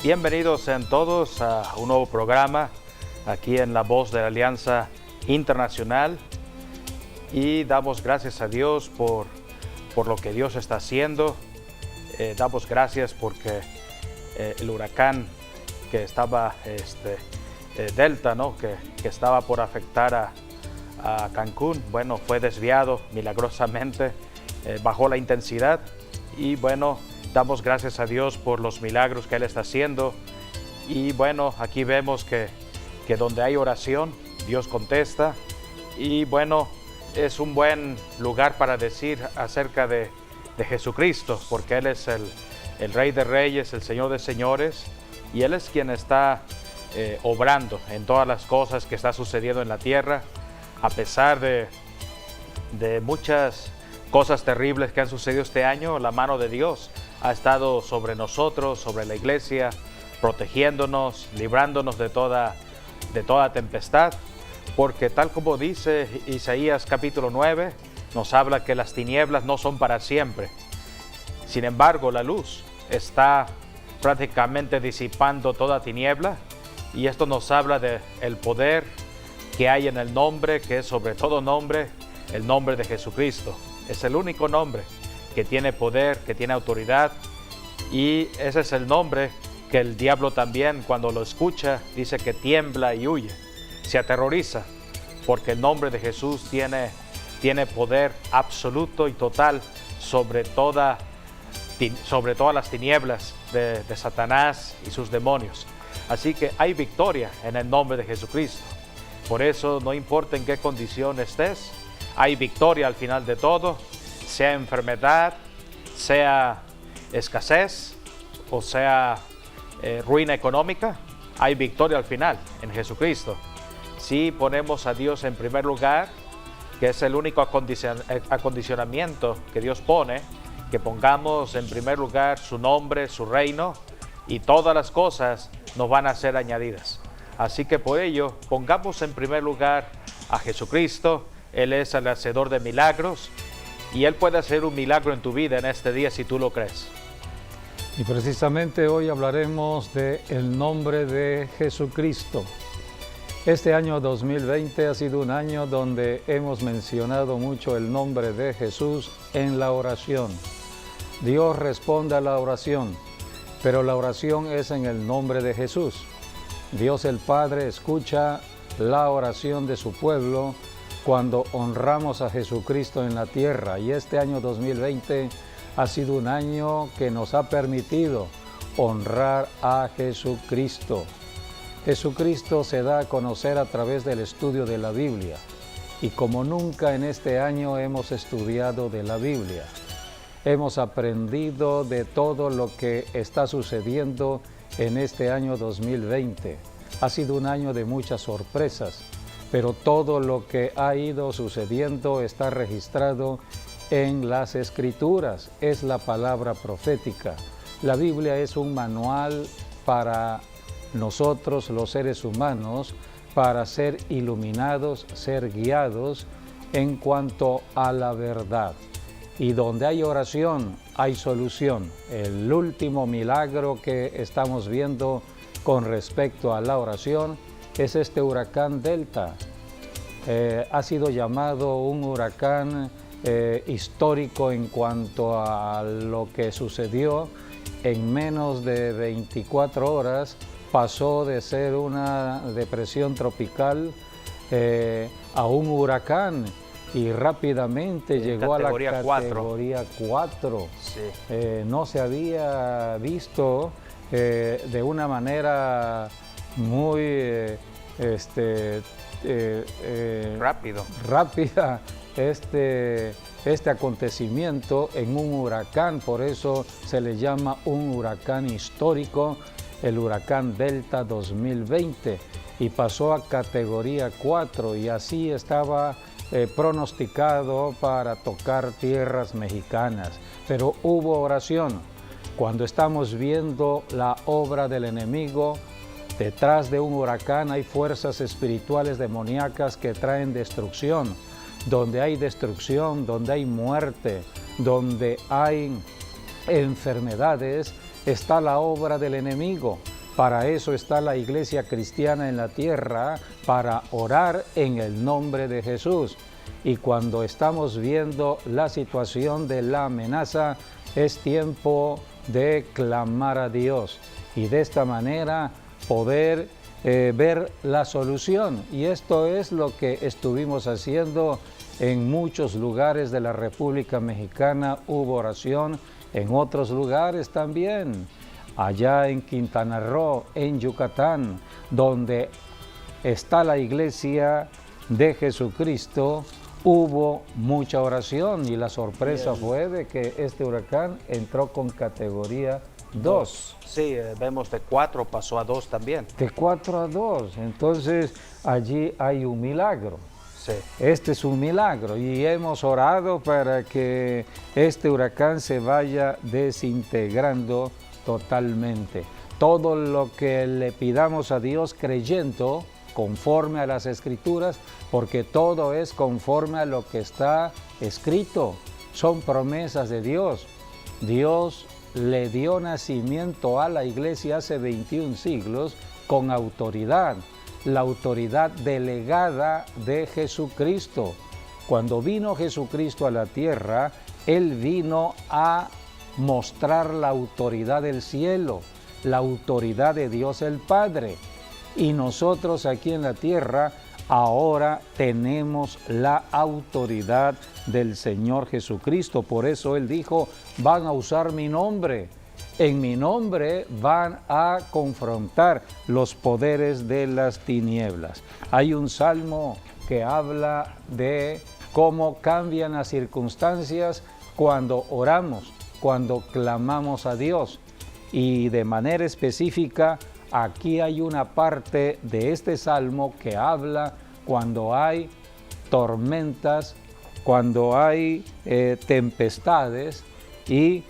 Bienvenidos sean todos a un nuevo programa aquí en La Voz de la Alianza Internacional y damos gracias a Dios por lo que Dios está haciendo. Damos gracias porque el huracán que estaba, Delta, ¿no? que estaba por afectar a Cancún, bueno, fue desviado milagrosamente, bajó la intensidad y bueno, damos gracias a Dios por los milagros que Él está haciendo. Y bueno, aquí vemos que donde hay oración, Dios contesta. Y bueno, es un buen lugar para decir acerca de Jesucristo, porque Él es el Rey de Reyes, el Señor de Señores, y Él es quien está obrando en todas las cosas que está sucediendo en la tierra, a pesar de muchas cosas terribles que han sucedido este año. La mano de Dios ha estado sobre nosotros, sobre la iglesia, protegiéndonos, librándonos de toda tempestad, porque tal como dice Isaías capítulo 9, nos habla que las tinieblas no son para siempre. Sin embargo, la luz está prácticamente disipando toda tiniebla, y esto nos habla del poder que hay en el nombre, que es sobre todo nombre, el nombre de Jesucristo. Es el único nombre que tiene poder, que tiene autoridad, y ese es el nombre que el diablo también, cuando lo escucha, dice que tiembla y huye, se aterroriza, porque el nombre de Jesús tiene poder absoluto y total sobre todas las tinieblas de Satanás y sus demonios. Así que hay victoria en el nombre de Jesucristo. Por eso, no importa en qué condición estés, hay victoria al final de todo, sea enfermedad, sea escasez o sea ruina económica, hay victoria al final en Jesucristo. Si ponemos a Dios en primer lugar, que es el único acondicionamiento que Dios pone, que pongamos en primer lugar su nombre, su reino, y todas las cosas nos van a ser añadidas. Así que por ello, pongamos en primer lugar a Jesucristo. Él es el hacedor de milagros, y Él puede hacer un milagro en tu vida en este día si tú lo crees. Y precisamente hoy hablaremos del nombre de Jesucristo. Este año 2020 ha sido un año donde hemos mencionado mucho el nombre de Jesús en la oración. Dios responde a la oración, pero la oración es en el nombre de Jesús. Dios el Padre escucha la oración de su pueblo cuando honramos a Jesucristo en la tierra, y este año 2020 ha sido un año que nos ha permitido honrar a Jesucristo. Jesucristo se da a conocer a través del estudio de la Biblia, y como nunca en este año hemos estudiado de la Biblia. Hemos aprendido de todo lo que está sucediendo en este año 2020. Ha sido un año de muchas sorpresas, pero todo lo que ha ido sucediendo está registrado en las Escrituras. Es la palabra profética. La Biblia es un manual para nosotros, los seres humanos, para ser iluminados, ser guiados en cuanto a la verdad. Y donde hay oración, hay solución. El último milagro que estamos viendo con respecto a la oración es este huracán Delta. Ha sido llamado un huracán histórico en cuanto a lo que sucedió. En menos de 24 horas pasó de ser una depresión tropical a un huracán, y rápidamente llegó a la categoría 4. Sí. No se había visto de una manera muy rápida este acontecimiento en un huracán. Por eso se le llama un huracán histórico, el huracán Delta 2020, y pasó a categoría 4, y así estaba pronosticado para tocar tierras mexicanas. Pero hubo oración. Cuando estamos viendo la obra del enemigo, detrás de un huracán hay fuerzas espirituales demoníacas que traen destrucción. Donde hay destrucción, donde hay muerte, donde hay enfermedades, está la obra del enemigo. Para eso está la iglesia cristiana en la tierra, para orar en el nombre de Jesús. Y cuando estamos viendo la situación de la amenaza, es tiempo de clamar a Dios y de esta manera poder ver la solución. Y esto es lo que estuvimos haciendo en muchos lugares de la República Mexicana. Hubo oración en otros lugares también. Allá en Quintana Roo, en Yucatán, donde está la iglesia de Jesucristo, hubo mucha oración y la sorpresa fue de que este huracán entró con categoría 2. Sí, vemos de 4 pasó a 2 también. De 4 a 2, entonces allí hay un milagro. Sí. Este es un milagro y hemos orado para que este huracán se vaya desintegrando totalmente. Todo lo que le pidamos a Dios creyendo conforme a las Escrituras, porque todo es conforme a lo que está escrito. Son promesas de Dios. Dios le dio nacimiento a la iglesia hace 21 siglos con autoridad, la autoridad delegada de Jesucristo. Cuando vino Jesucristo a la tierra, Él vino a mostrar la autoridad del cielo, la autoridad de Dios el Padre. Y nosotros aquí en la tierra ahora tenemos la autoridad del Señor Jesucristo. Por eso Él dijo, van a usar mi nombre. En mi nombre van a confrontar los poderes de las tinieblas. Hay un salmo que habla de cómo cambian las circunstancias cuando oramos, cuando clamamos a Dios. Y de manera específica, aquí hay una parte de este salmo que habla cuando hay tormentas, cuando hay tempestades, y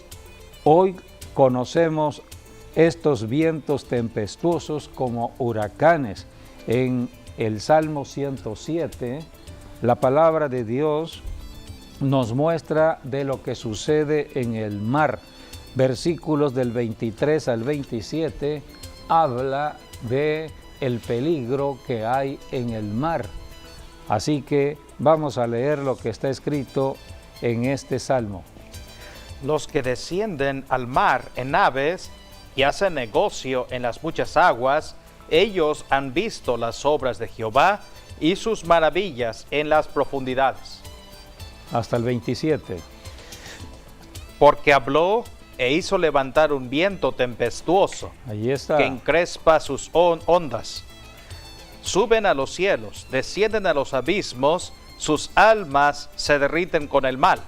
hoy conocemos estos vientos tempestuosos como huracanes. En el Salmo 107, la palabra de Dios nos muestra de lo que sucede en el mar. Versículos del 23 al 27 habla de el peligro que hay en el mar. Así que vamos a leer lo que está escrito en este salmo. Los que descienden al mar en naves y hacen negocio en las muchas aguas, ellos han visto las obras de Jehová y sus maravillas en las profundidades. Hasta el 27. Porque habló e hizo levantar un viento tempestuoso, Allí está. que encrespa sus ondas. Suben a los cielos, descienden a los abismos, sus almas se derriten con el mal,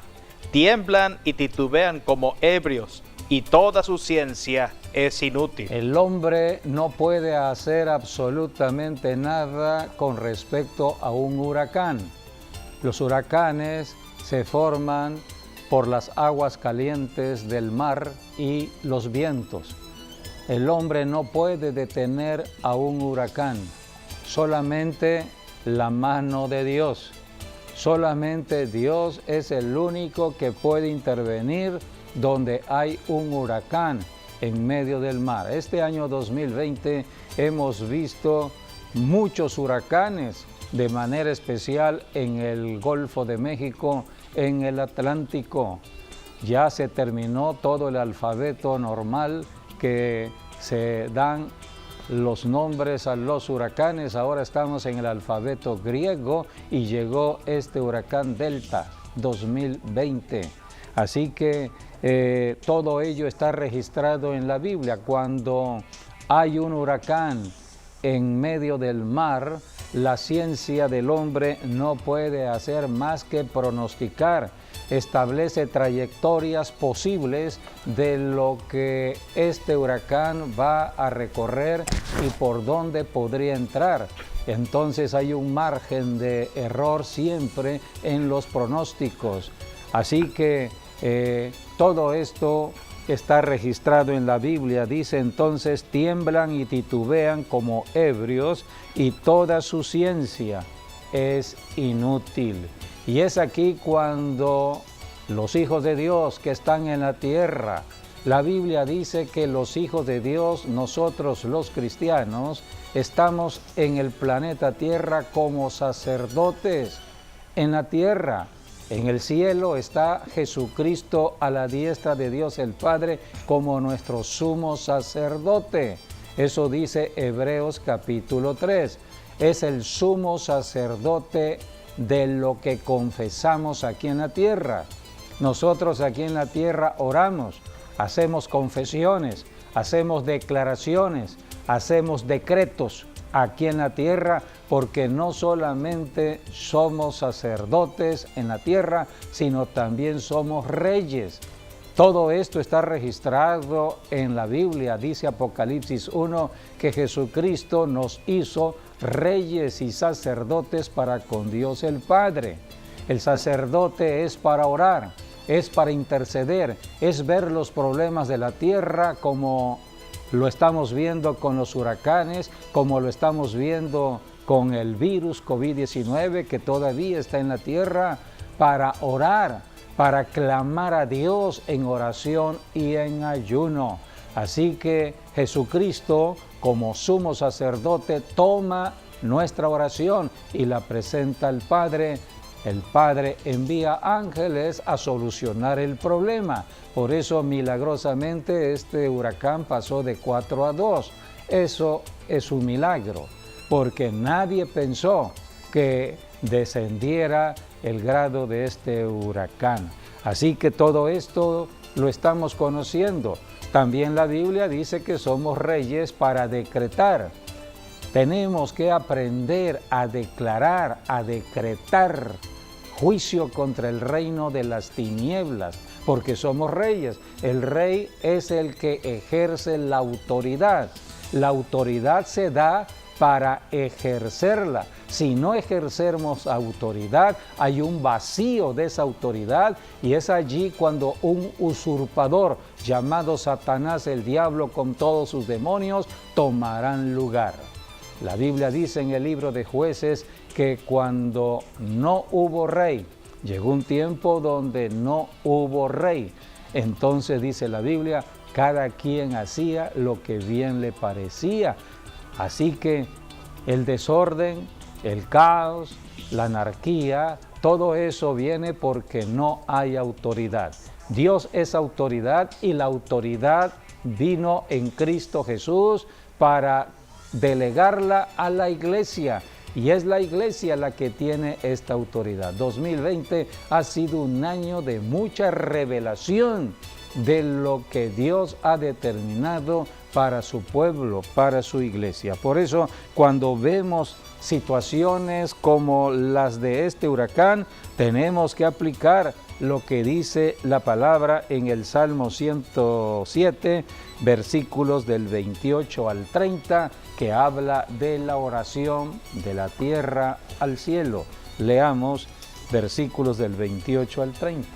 tiemblan y titubean como ebrios, y toda su ciencia es inútil. El hombre no puede hacer absolutamente nada con respecto a un huracán. Los huracanes se forman por las aguas calientes del mar y los vientos. El hombre no puede detener a un huracán, solamente la mano de Dios. Solamente Dios es el único que puede intervenir donde hay un huracán en medio del mar. Este año 2020 hemos visto muchos huracanes, de manera especial en el Golfo de México, en el Atlántico. Ya se terminó todo el alfabeto normal que se dan los nombres a los huracanes. Ahora estamos en el alfabeto griego y llegó este huracán Delta 2020. Así que todo ello está registrado en la Biblia. Cuando hay un huracán en medio del mar, la ciencia del hombre no puede hacer más que pronosticar. Establece trayectorias posibles de lo que este huracán va a recorrer y por dónde podría entrar. Entonces hay un margen de error siempre en los pronósticos. Así que todo esto está registrado en la Biblia. Dice entonces, tiemblan y titubean como ebrios y toda su ciencia es inútil. Y es aquí cuando los hijos de Dios que están en la tierra La Biblia dice que los hijos de Dios, nosotros los cristianos, estamos en el planeta Tierra como sacerdotes en la tierra. En el cielo está Jesucristo a la diestra de Dios el Padre como nuestro sumo sacerdote. Eso dice Hebreos capítulo 3. Es el sumo sacerdote de lo que confesamos aquí en la tierra. Nosotros aquí en la tierra oramos, hacemos confesiones, hacemos declaraciones, hacemos decretos aquí en la tierra, porque no solamente somos sacerdotes en la tierra, sino también somos reyes. Todo esto está registrado en la Biblia. Dice Apocalipsis 1 que Jesucristo nos hizo reyes y sacerdotes para con Dios el Padre. El sacerdote es para orar, es para interceder, es ver los problemas de la tierra como lo estamos viendo con los huracanes, como lo estamos viendo con el virus COVID-19 que todavía está en la tierra, para orar, para clamar a Dios en oración y en ayuno. Así que Jesucristo, como sumo sacerdote, toma nuestra oración y la presenta al Padre. El Padre envía ángeles a solucionar el problema. Por eso, milagrosamente, este huracán pasó de 4 a 2. Eso es un milagro, porque nadie pensó que descendiera el grado de este huracán. Así que todo esto lo estamos conociendo. También la Biblia dice que somos reyes para decretar. Tenemos que aprender a declarar, a decretar juicio contra el reino de las tinieblas, porque somos reyes. El rey es el que ejerce la autoridad. La autoridad se da para ejercerla. Si no ejercemos autoridad, hay un vacío de esa autoridad, y es allí cuando un usurpador llamado Satanás, el diablo con todos sus demonios, tomarán lugar. La Biblia dice en el libro de Jueces que cuando no hubo rey, llegó un tiempo donde no hubo rey. Entonces dice la Biblia, cada quien hacía lo que bien le parecía. Así que el desorden, el caos, la anarquía, todo eso viene porque no hay autoridad. Dios es autoridad, y la autoridad vino en Cristo Jesús para delegarla a la iglesia. Y es la iglesia la que tiene esta autoridad. 2020 ha sido un año de mucha revelación de lo que Dios ha determinado para su pueblo, para su iglesia. Por eso, cuando vemos situaciones como las de este huracán, tenemos que aplicar lo que dice la palabra en el Salmo 107, versículos del 28 al 30, que habla de la oración de la tierra al cielo. Leamos versículos del 28 al 30.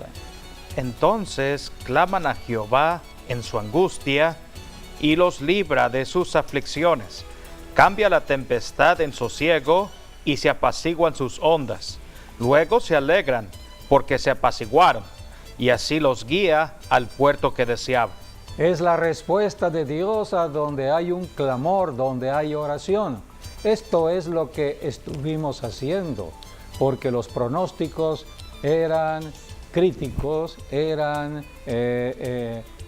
Entonces claman a Jehová en su angustia y los libra de sus aflicciones. Cambia la tempestad en sosiego y se apaciguan sus ondas. Luego se alegran porque se apaciguaron, y así los guía al puerto que deseaban. Es la respuesta de Dios a donde hay un clamor, donde hay oración. Esto es lo que estuvimos haciendo, porque los pronósticos eran críticos, eran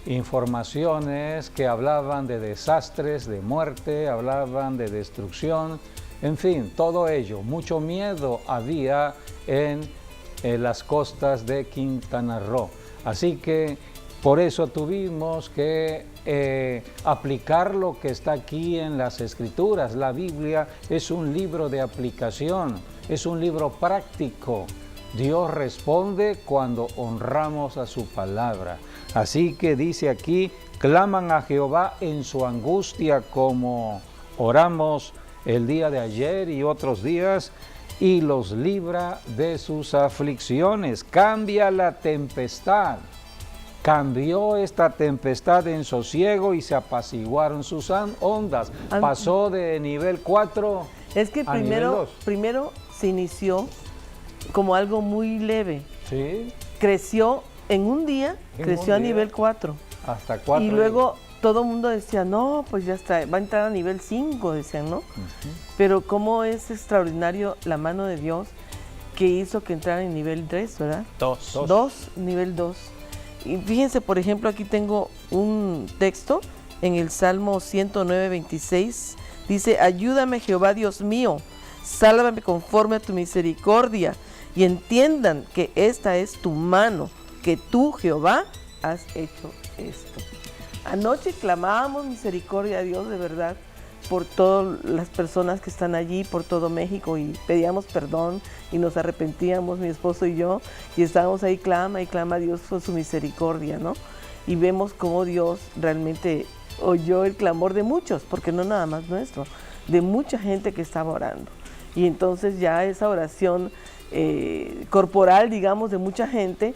informaciones que hablaban de desastres, de muerte, hablaban de destrucción, en fin, todo ello. Mucho miedo había en las costas de Quintana Roo. Así que por eso tuvimos que aplicar lo que está aquí en las Escrituras. La Biblia es un libro de aplicación, es un libro práctico. Dios responde cuando honramos a su palabra. Así que dice aquí, claman a Jehová en su angustia, como oramos el día de ayer y otros días, y los libra de sus aflicciones. Cambia la tempestad. Cambió esta tempestad en sosiego y se apaciguaron sus ondas. Pasó de nivel 4 es que a nivel 2. Primero se inició como algo muy leve. Sí. Creció en un día, creció a nivel 4. Hasta 4. Y luego todo el mundo decía, no, pues ya está, va a entrar a nivel 5, decían, ¿no? Pero cómo es extraordinario la mano de Dios que hizo que entrara en nivel 3, ¿verdad? 2. Nivel 2. Y fíjense, por ejemplo, aquí tengo un texto en el Salmo 109, 26. Dice, ayúdame Jehová Dios mío, sálvame conforme a tu misericordia, y entiendan que esta es tu mano, que tú, Jehová, has hecho esto. Anoche clamábamos misericordia a Dios, de verdad, por todas las personas que están allí, por todo México, y pedíamos perdón y nos arrepentíamos, mi esposo y yo, y estábamos ahí, clama y clama a Dios por su misericordia, ¿no? Y vemos cómo Dios realmente oyó el clamor de muchos, porque no nada más nuestro, de mucha gente que estaba orando. Y entonces ya esa oración corporal, digamos, de mucha gente,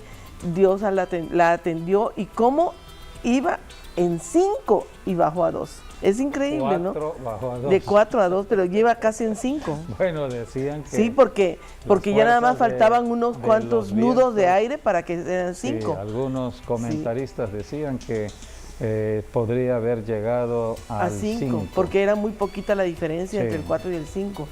Dios la atendió, y cómo iba en 5 y bajó a 2. Es increíble, 4 ¿no? bajó a 2. De 4 a 2, pero lleva casi en 5. Bueno, decían que... Sí, porque ya nada más fuerzas faltaban unos de cuantos los nudos de vientos. aire para que sean 5. Sí, algunos comentaristas decían que podría haber llegado A al 5, 5. porque era muy poquita la diferencia entre el 4 y el 5.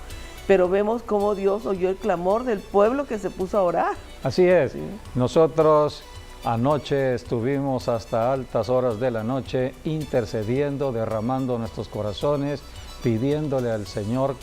Pero vemos cómo Dios oyó el clamor del pueblo que se puso a orar. Así es. Sí. Nosotros anoche estuvimos hasta altas horas de la noche intercediendo, derramando nuestros corazones, pidiéndole al Señor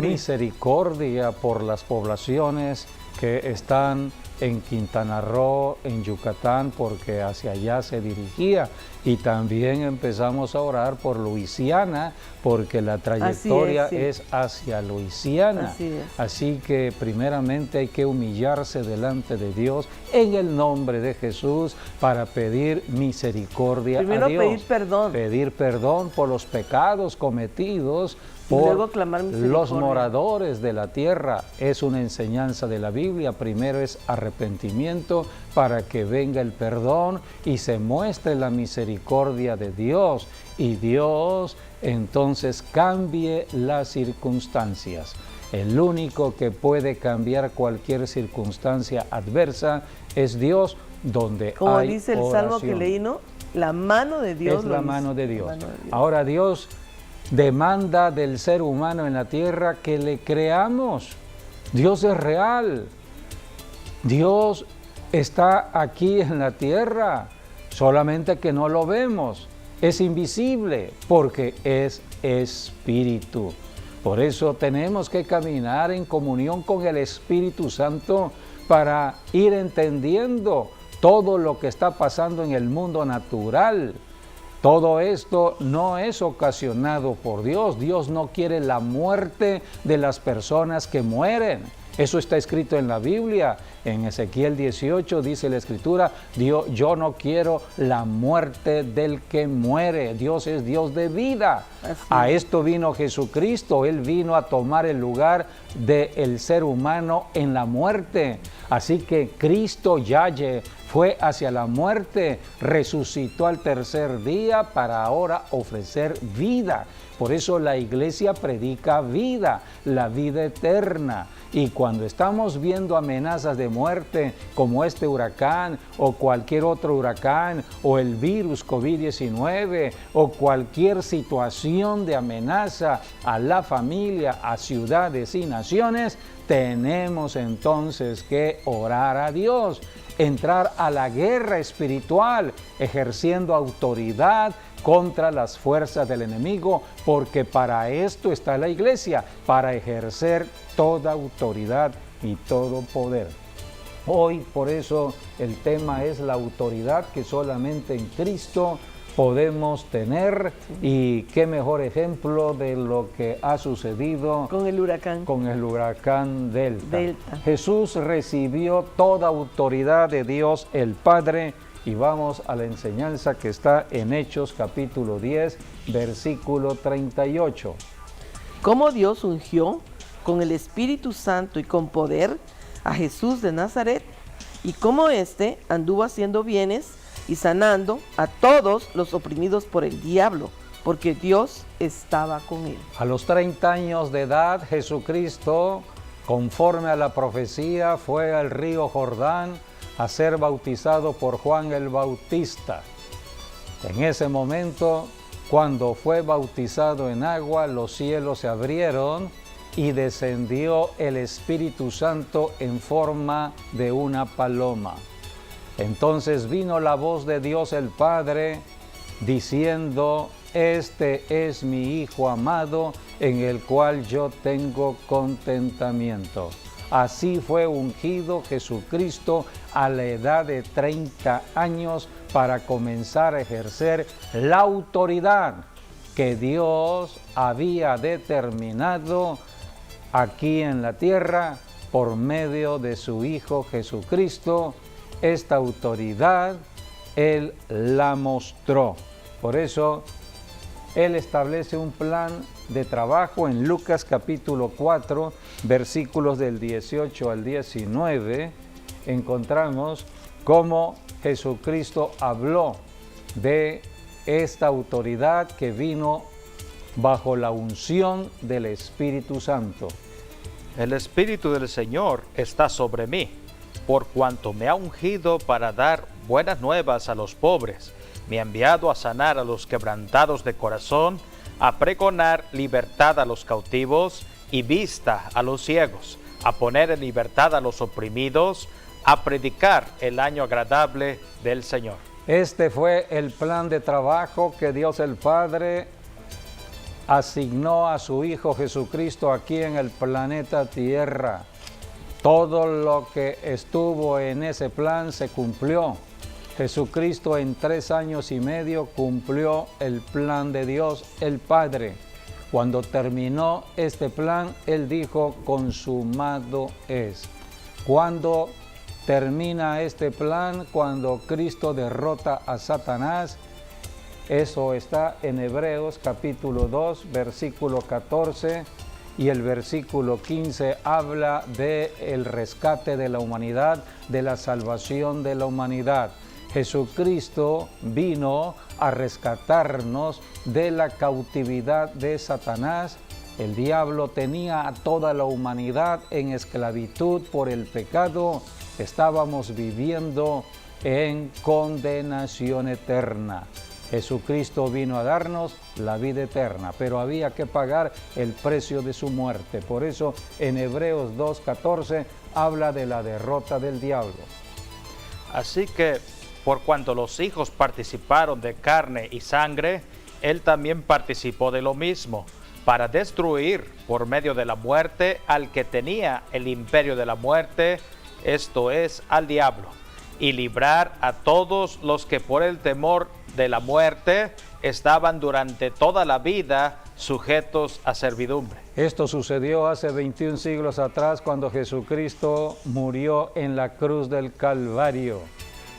misericordia por las poblaciones que están en Quintana Roo, en Yucatán, porque hacia allá se dirigía. Y también empezamos a orar por Luisiana, porque la trayectoria es hacia Luisiana. Así que primeramente hay que humillarse delante de Dios en el nombre de Jesús para pedir misericordia Primero a Dios. pedir perdón por los pecados cometidos por luego clamar los moradores de la tierra. Es una enseñanza de la Biblia. Primero es arrepentimiento para que venga el perdón y se muestre la misericordia de Dios, y Dios entonces cambie las circunstancias. El único que puede cambiar cualquier circunstancia adversa es Dios, donde como hay dice el oración. Salmo que leí, ¿no? La mano de Dios. Es la mano de Dios. Ahora Dios demanda del ser humano en la tierra que le creamos. Dios es real. Dios está aquí en la tierra, solamente que no lo vemos. Es invisible porque es espíritu. Por eso tenemos que caminar en comunión con el Espíritu Santo para ir entendiendo todo lo que está pasando en el mundo natural. Todo esto no es ocasionado por Dios. Dios no quiere la muerte de las personas que mueren. Eso está escrito en la Biblia. En Ezequiel 18 dice la Escritura, yo no quiero la muerte del que muere. Dios es Dios de vida. A esto vino Jesucristo. Él vino a tomar el lugar del ser humano en la muerte. Así que Cristo ya fue hacia la muerte, resucitó al tercer día para ahora ofrecer vida. Por eso la iglesia predica vida, la vida eterna. Y cuando estamos viendo amenazas de muerte como este huracán o cualquier otro huracán o el virus COVID-19 o cualquier situación de amenaza a la familia, a ciudades y naciones, tenemos entonces que orar a Dios, entrar a la guerra espiritual, ejerciendo autoridad contra las fuerzas del enemigo, porque para esto está la iglesia, para ejercer toda autoridad y todo poder. Hoy, por eso, el tema es la autoridad que solamente en Cristo podemos tener, y qué mejor ejemplo de lo que ha sucedido con el huracán Delta. Jesús recibió toda autoridad de Dios el Padre, y vamos a la enseñanza que está en Hechos capítulo 10, versículo 38. Cómo Dios ungió con el Espíritu Santo y con poder a Jesús de Nazaret, y cómo éste anduvo haciendo bienes y sanando a todos los oprimidos por el diablo, porque Dios estaba con él. A los 30 años de edad, Jesucristo, conforme a la profecía, fue al río Jordán a ser bautizado por Juan el Bautista. En ese momento, cuando fue bautizado en agua, los cielos se abrieron y descendió el Espíritu Santo en forma de una paloma. Entonces vino la voz de Dios el Padre diciendo: este es mi Hijo amado, en el cual yo tengo contentamiento. Así fue ungido Jesucristo a la edad de 30 años para comenzar a ejercer la autoridad que Dios había determinado aquí en la tierra por medio de su Hijo Jesucristo. Esta autoridad Él la mostró. Por eso Él establece un plan de trabajo en Lucas capítulo 4, versículos del 18 al 19. Encontramos cómo Jesucristo habló de esta autoridad que vino bajo la unción del Espíritu Santo. El Espíritu del Señor está sobre mí, por cuanto me ha ungido para dar buenas nuevas a los pobres. Me ha enviado a sanar a los quebrantados de corazón, a pregonar libertad a los cautivos y vista a los ciegos, a poner en libertad a los oprimidos, a predicar el año agradable del Señor. Este fue el plan de trabajo que Dios el Padre asignó a su Hijo Jesucristo aquí en el planeta Tierra. Todo lo que estuvo en ese plan se cumplió. Jesucristo en 3 años y medio cumplió el plan de Dios el Padre. Cuando terminó este plan, Él dijo: consumado es. Cuando termina este plan, cuando Cristo derrota a Satanás, eso está en Hebreos capítulo 2, versículo 14, y el versículo 15 habla del rescate de la humanidad, de la salvación de la humanidad. Jesucristo vino a rescatarnos de la cautividad de Satanás. El diablo tenía a toda la humanidad en esclavitud por el pecado. Estábamos viviendo en condenación eterna. Jesucristo vino a darnos la vida eterna, pero había que pagar el precio de su muerte. Por eso en Hebreos 2:14 habla de la derrota del diablo. Así que, por cuanto los hijos participaron de carne y sangre, Él también participó de lo mismo, para destruir por medio de la muerte al que tenía el imperio de la muerte, esto es, al diablo, y librar a todos los que por el temor de la muerte estaban durante toda la vida sujetos a servidumbre. Esto sucedió hace 21 siglos atrás, cuando Jesucristo murió en la cruz del Calvario.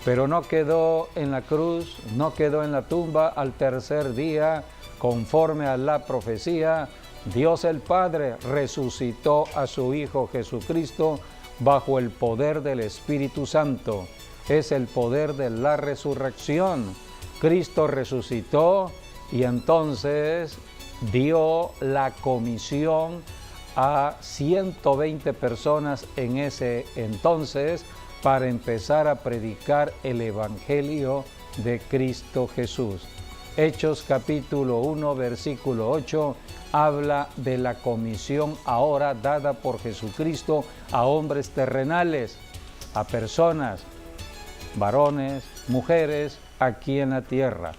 Pero no quedó en la cruz, no quedó en la tumba. Al tercer día, conforme a la profecía, Dios el Padre resucitó a su Hijo Jesucristo bajo el poder del Espíritu Santo. Es el poder de la resurrección. Cristo resucitó y entonces dio la comisión a 120 personas en ese entonces para empezar a predicar el Evangelio de Cristo Jesús. Hechos capítulo 1, versículo 8, habla de la comisión ahora dada por Jesucristo a hombres terrenales, a personas, varones, mujeres, aquí en la tierra.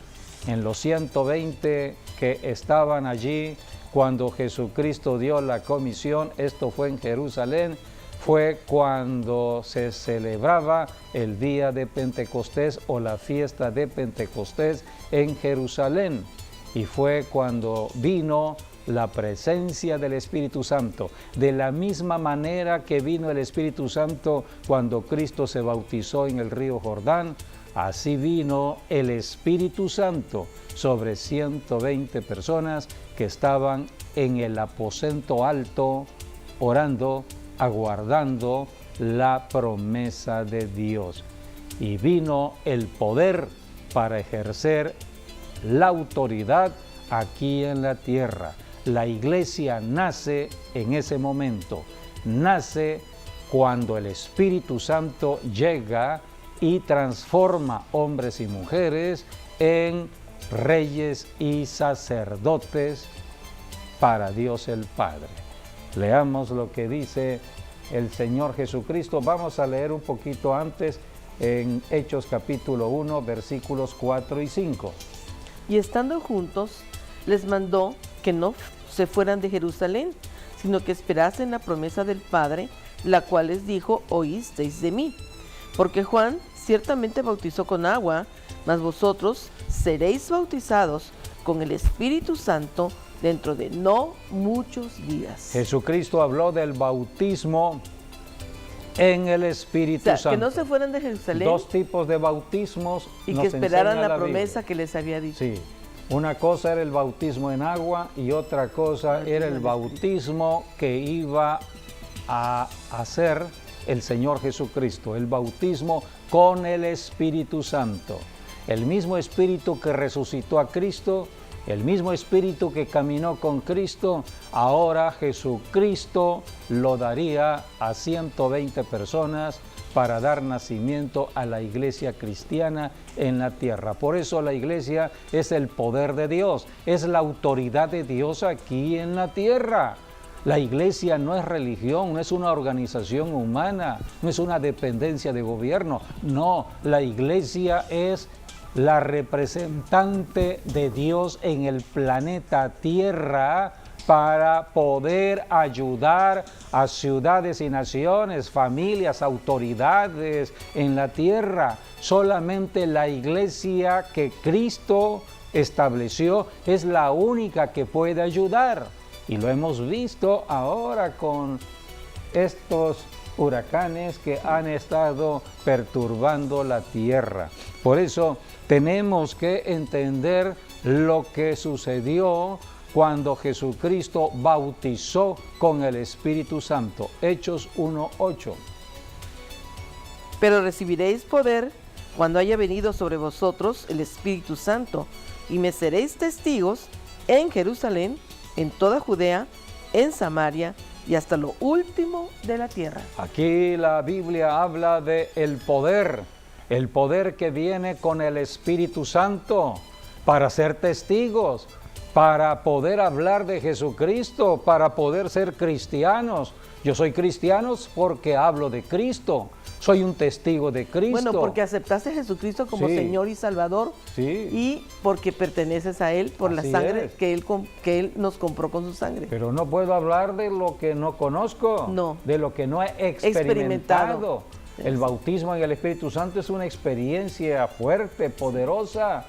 En los 120 que estaban allí cuando Jesucristo dio la comisión, esto fue en Jerusalén, fue cuando se celebraba el día de Pentecostés o la fiesta de Pentecostés en Jerusalén. Y fue cuando vino la presencia del Espíritu Santo. De la misma manera que vino el Espíritu Santo cuando Cristo se bautizó en el río Jordán, así vino el Espíritu Santo sobre 120 personas que estaban en el aposento alto orando, aguardando la promesa de Dios. Y vino el poder para ejercer la autoridad aquí en la tierra. La iglesia nace en ese momento, nace cuando el Espíritu Santo llega y transforma hombres y mujeres en reyes y sacerdotes para Dios el Padre. Leamos lo que dice el Señor Jesucristo. Vamos a leer un poquito antes en Hechos capítulo 1, versículos 4 y 5. Y estando juntos, les mandó que no se fueran de Jerusalén, sino que esperasen la promesa del Padre, la cual les dijo: oísteis de mí. Porque Juan ciertamente bautizó con agua, mas vosotros seréis bautizados con el Espíritu Santo dentro de no muchos días. Jesucristo habló del bautismo en el Espíritu Santo. Que no se fueran de Jerusalén. Dos tipos de bautismos. Y que esperaran la promesa que les había dicho. Sí. Una cosa era el bautismo en agua y otra cosa era el bautismo que iba a hacer el Señor Jesucristo, el bautismo con el Espíritu Santo. El mismo Espíritu que resucitó a Cristo, el mismo Espíritu que caminó con Cristo, ahora Jesucristo lo daría a 120 personas para dar nacimiento a la iglesia cristiana en la tierra. Por eso la iglesia es el poder de Dios, es la autoridad de Dios aquí en la tierra. La iglesia no es religión, no es una organización humana, no es una dependencia de gobierno. No, la iglesia es la representante de Dios en el planeta Tierra para poder ayudar a ciudades y naciones, familias, autoridades en la tierra. Solamente la iglesia que Cristo estableció es la única que puede ayudar. Y lo hemos visto ahora con estos huracanes que han estado perturbando la tierra. Por eso tenemos que entender lo que sucedió cuando Jesucristo bautizó con el Espíritu Santo. Hechos 1:8. Pero recibiréis poder cuando haya venido sobre vosotros el Espíritu Santo, y me seréis testigos en Jerusalén, en toda Judea, en Samaria y hasta lo último de la tierra. Aquí la Biblia habla de el poder que viene con el Espíritu Santo para ser testigos, para poder hablar de Jesucristo, para poder ser cristianos. Yo soy cristiano porque hablo de Cristo, soy un testigo de Cristo. Bueno, porque aceptaste a Jesucristo como Señor y Salvador, y porque perteneces a Él por la sangre que Él nos compró con su sangre. Pero no puedo hablar de lo que no conozco, de lo que no he experimentado. El bautismo en el Espíritu Santo es una experiencia fuerte, poderosa,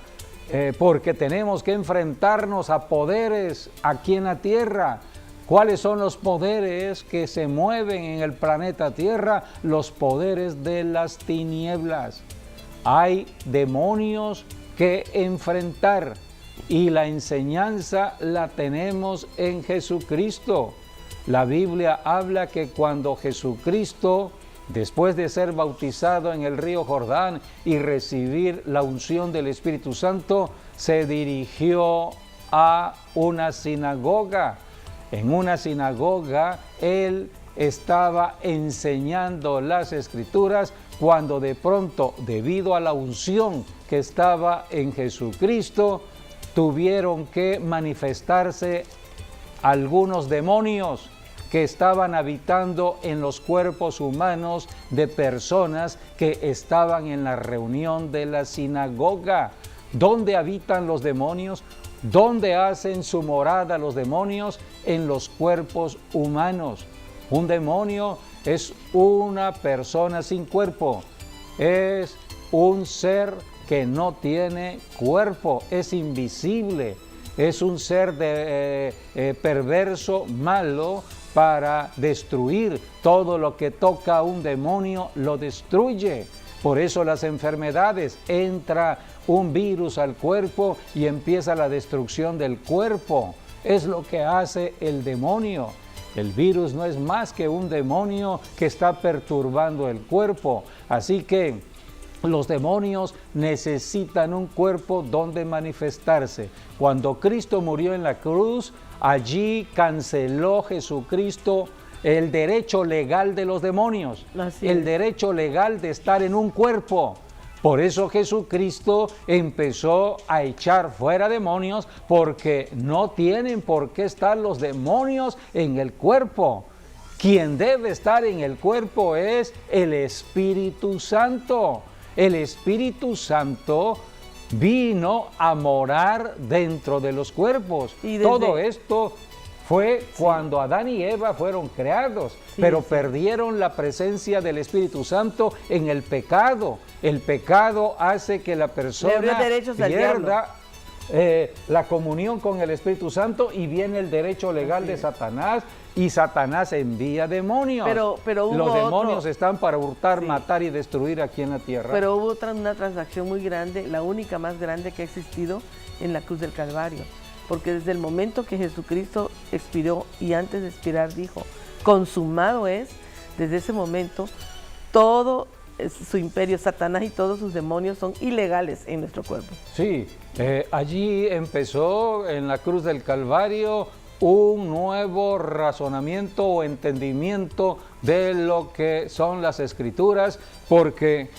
porque tenemos que enfrentarnos a poderes aquí en la tierra. ¿Cuáles son los poderes que se mueven en el planeta Tierra? Los poderes de las tinieblas. Hay demonios que enfrentar y la enseñanza la tenemos en Jesucristo. La Biblia habla que cuando Jesucristo, después de ser bautizado en el río Jordán y recibir la unción del Espíritu Santo, se dirigió a una sinagoga. En una sinagoga, él estaba enseñando las Escrituras cuando de pronto, debido a la unción que estaba en Jesucristo, tuvieron que manifestarse algunos demonios que estaban habitando en los cuerpos humanos de personas que estaban en la reunión de la sinagoga. ¿Dónde habitan los demonios? ¿Dónde hacen su morada los demonios? En los cuerpos humanos. Un demonio es una persona sin cuerpo, es un ser que no tiene cuerpo, es invisible, es un ser perverso, malo, para destruir. Todo lo que toca a un demonio lo destruye. Por eso las enfermedades, entra un virus al cuerpo y empieza la destrucción del cuerpo. Es lo que hace el demonio. El virus no es más que un demonio que está perturbando el cuerpo. Así que los demonios necesitan un cuerpo donde manifestarse. Cuando Cristo murió en la cruz, allí canceló Jesucristo el derecho legal de los demonios, Así el es. derecho legal de estar en un cuerpo. Por eso Jesucristo empezó a echar fuera demonios, porque no tienen por qué estar los demonios en el cuerpo. Quien debe estar en el cuerpo es el Espíritu Santo. El Espíritu Santo vino a morar dentro de los cuerpos. Y desde- Todo esto fue cuando Adán y Eva fueron creados, pero perdieron la presencia del Espíritu Santo en el pecado. El pecado hace que la persona abrió derechos al pierda la comunión con el Espíritu Santo, y viene el derecho legal de Satanás, y Satanás envía demonios. Pero hubo los demonios otro- están para hurtar, Sí. matar y destruir aquí en la tierra. Pero hubo una transacción muy grande, la única más grande que ha existido en la cruz del Calvario. Porque desde el momento que Jesucristo expiró, y antes de expirar dijo, consumado es, desde ese momento todo su imperio, Satanás y todos sus demonios son ilegales en nuestro cuerpo. Sí, allí empezó en la cruz del Calvario un nuevo razonamiento o entendimiento de lo que son las Escrituras, porque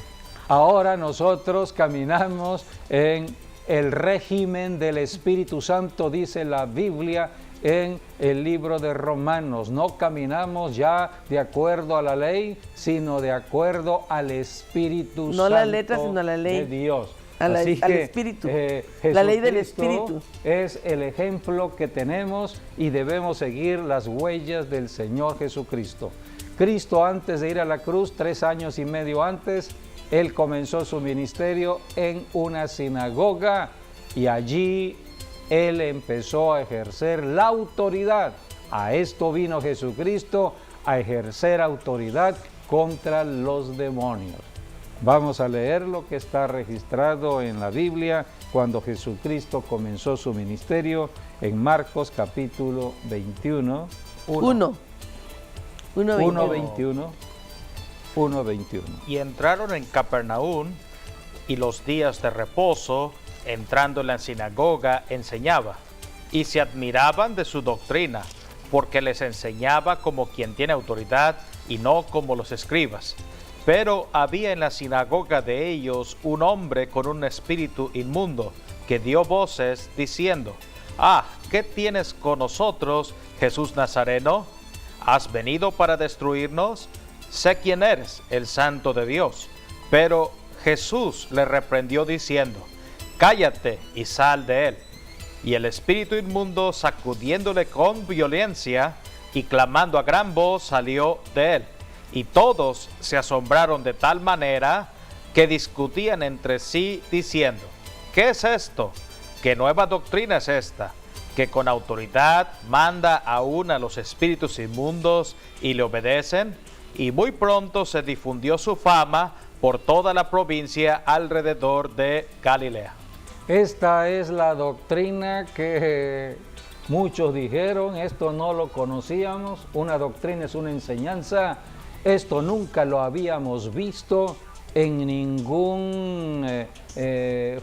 ahora nosotros caminamos en el régimen del Espíritu Santo, dice la Biblia en el libro de Romanos. No caminamos ya de acuerdo a la ley, sino de acuerdo al Espíritu Santo. No la letra, sino la ley. De Dios. Al Espíritu. La ley del Jesucristo Espíritu. es el ejemplo que tenemos, y debemos seguir las huellas del Señor Jesucristo. Cristo, antes de ir a la cruz, 3 años y medio antes, Él comenzó su ministerio en una sinagoga, y allí Él empezó a ejercer la autoridad. A esto vino Jesucristo, a ejercer autoridad contra los demonios. Vamos a leer lo que está registrado en la Biblia cuando Jesucristo comenzó su ministerio en Marcos capítulo 21, 1:21. Y entraron en Capernaum, y los días de reposo, entrando en la sinagoga, enseñaba. Y se admiraban de su doctrina, porque les enseñaba como quien tiene autoridad, y no como los escribas. Pero había en la sinagoga de ellos un hombre con un espíritu inmundo, que dio voces diciendo: «Ah, ¿qué tienes con nosotros, Jesús Nazareno? ¿Has venido para destruirnos? Sé quién eres, el Santo de Dios». Pero Jesús le reprendió diciendo: «Cállate y sal de él». Y el espíritu inmundo, sacudiéndole con violencia y clamando a gran voz, salió de él. Y todos se asombraron de tal manera que discutían entre sí diciendo: «¿Qué es esto? ¿Qué nueva doctrina es esta? Que con autoridad manda aún a los espíritus inmundos y le obedecen». Y muy pronto se difundió su fama por toda la provincia alrededor de Galilea. Esta es la doctrina que muchos dijeron: esto no lo conocíamos. Una doctrina es una enseñanza. Esto nunca lo habíamos visto en ningún... De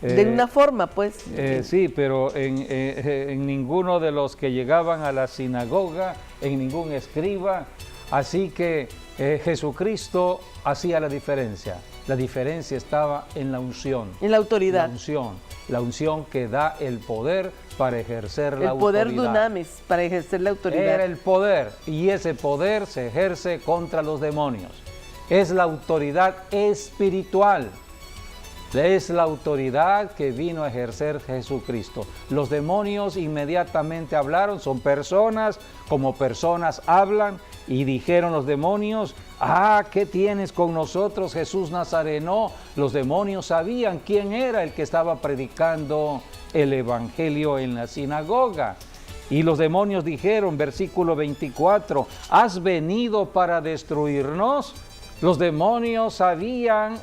una forma, pues. Sí, pero en ninguno de los que llegaban a la sinagoga, en ningún escriba. Así que Jesucristo hacía la diferencia. La diferencia estaba en la unción. En la autoridad. La unción que da el poder para ejercer la El poder autoridad. dunamis para ejercer la autoridad. Era el poder, y ese poder se ejerce contra los demonios. Es la autoridad espiritual. Es la autoridad que vino a ejercer Jesucristo. Los demonios inmediatamente hablaron, son personas, como personas hablan, y dijeron los demonios: «Ah, ¿qué tienes con nosotros, Jesús Nazareno?». Los demonios sabían quién era el que estaba predicando el evangelio en la sinagoga. Y los demonios dijeron, versículo 24: «¿Has venido para destruirnos?». Los demonios sabían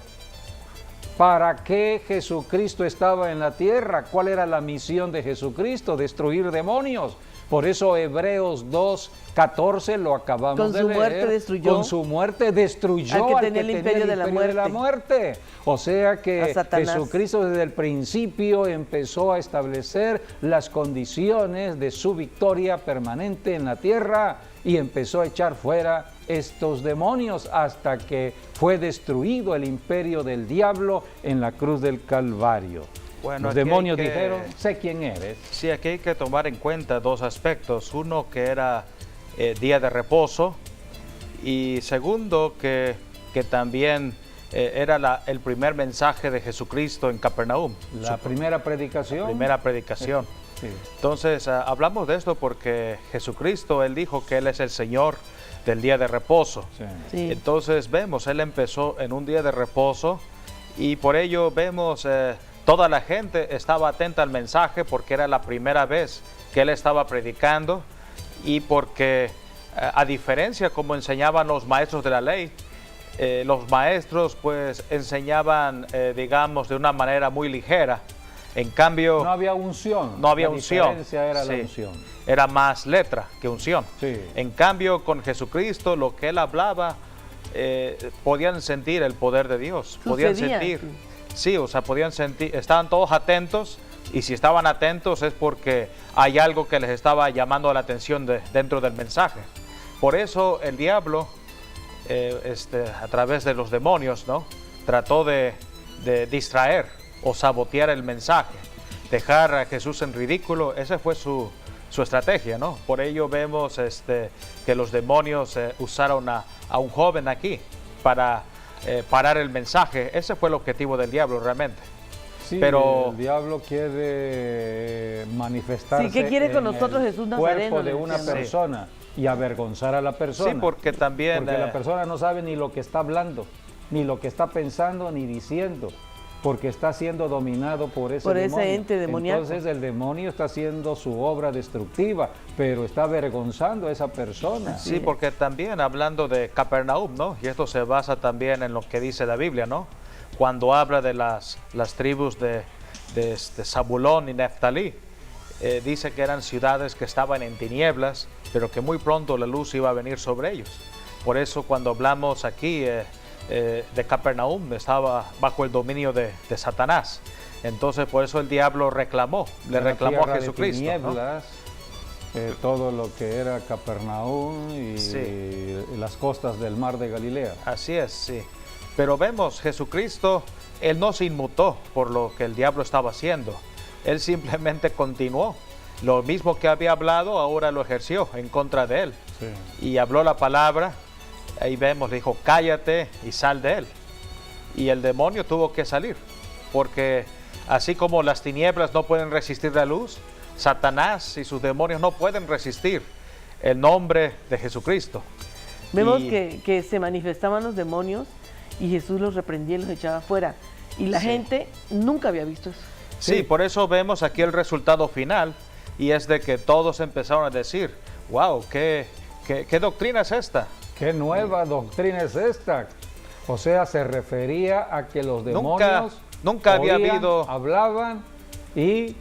para qué Jesucristo estaba en la tierra, cuál era la misión de Jesucristo: destruir demonios. Por eso Hebreos 2:14 lo acabamos de leer. Con su muerte destruyó. Con su muerte destruyó al que tenía el imperio de la muerte. O sea que A Satanás. Jesucristo desde el principio empezó a establecer las condiciones de su victoria permanente en la tierra y empezó a echar fuera estos demonios hasta que fue destruido el imperio del diablo en la cruz del Calvario. Bueno, Los aquí hay demonios que- dijeron, sé quién eres. Sí, aquí hay que tomar en cuenta dos aspectos. Uno, que era día de reposo, y segundo, que también era el primer mensaje de Jesucristo en Capernaum. La primera predicación. Primera predicación. Sí. Entonces, hablamos de esto porque Jesucristo, Él dijo que Él es el Señor del día de reposo. Sí. Sí. Entonces vemos, Él empezó en un día de reposo y por ello vemos, toda la gente estaba atenta al mensaje porque era la primera vez que Él estaba predicando y porque a diferencia como enseñaban los maestros de la ley, los maestros pues enseñaban, digamos, de una manera muy ligera. En cambio, No había unción. no había La unción. diferencia era la Sí. unción. Era más letra que unción. Sí. En cambio, con Jesucristo, lo que Él hablaba, podían sentir el poder de Dios. Podían Sucedía, sentir. Sí, o sea, podían sentir, estaban todos atentos, y si estaban atentos es porque hay algo que les estaba llamando la atención dentro del mensaje. Por eso el diablo, a través de los demonios, ¿no?, trató de distraer o sabotear el mensaje, dejar a Jesús en ridículo. Esa fue su estrategia, ¿no? Por ello vemos que los demonios usaron a un joven aquí para parar el mensaje. Ese fue el objetivo del diablo realmente. Sí, Pero- el diablo quiere manifestarse. Sí, ¿qué quiere con en nosotros el Jesús Nazareno, cuerpo de le una decían, ¿no? persona y avergonzar a la persona. Sí, porque también... Porque la persona no sabe ni lo que está hablando, ni lo que está pensando, ni diciendo, porque está siendo dominado por ese ese ente demoníaco. Entonces el demonio está haciendo su obra destructiva, pero está avergonzando a esa persona. Sí, porque también hablando de Capernaum, ¿no? Y esto se basa también en lo que dice la Biblia, ¿no? Cuando habla de las tribus de Zabulón y Neftalí, dice que eran ciudades que estaban en tinieblas, pero que muy pronto la luz iba a venir sobre ellos. Por eso cuando hablamos aquí de Capernaum, estaba bajo el dominio de Satanás. Entonces por eso el diablo reclamó, le Una reclamó a tierra de Jesucristo, ¿no? tinieblas, todo lo que era Capernaum y Sí. las costas del mar de Galilea. Así es, sí. Pero vemos, Jesucristo, Él no se inmutó por lo que el diablo estaba haciendo. Él simplemente continuó. Lo mismo que había hablado, ahora lo ejerció en contra de Él. Sí. Y habló la palabra, ahí vemos, le dijo, cállate y sal de Él. Y el demonio tuvo que salir, porque así como las tinieblas no pueden resistir la luz, Satanás y sus demonios no pueden resistir el nombre de Jesucristo. Vemos Y- que se manifestaban los demonios y Jesús los reprendía y los echaba fuera. Y la Sí. gente nunca había visto eso. Sí, por eso vemos aquí el resultado final, y es de que todos empezaron a decir, wow, ¿qué doctrina es esta? ¿Qué nueva doctrina es esta? O sea, se refería a que los demonios nunca había oían, habido- hablaban y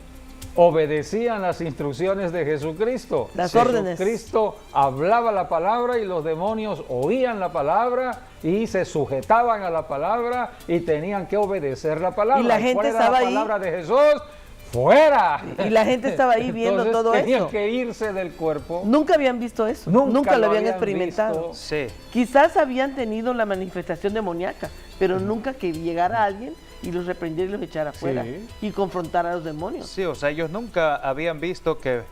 obedecían las instrucciones de Jesucristo. Las órdenes. Jesucristo hablaba la palabra y los demonios oían la palabra y se sujetaban a la palabra y tenían que obedecer la palabra. Y la gente ¿Cuál era estaba la ahí? palabra de Jesús? ¡Fuera! Y la gente estaba ahí viendo Entonces, todo tenían eso. que irse del cuerpo. Nunca habían visto eso. Nunca lo habían experimentado. visto. Sí, Quizás habían tenido la manifestación demoníaca, pero nunca que llegara alguien y los reprendiera y los echara afuera Sí. y confrontara a los demonios. sí, o sea, ellos nunca habían visto que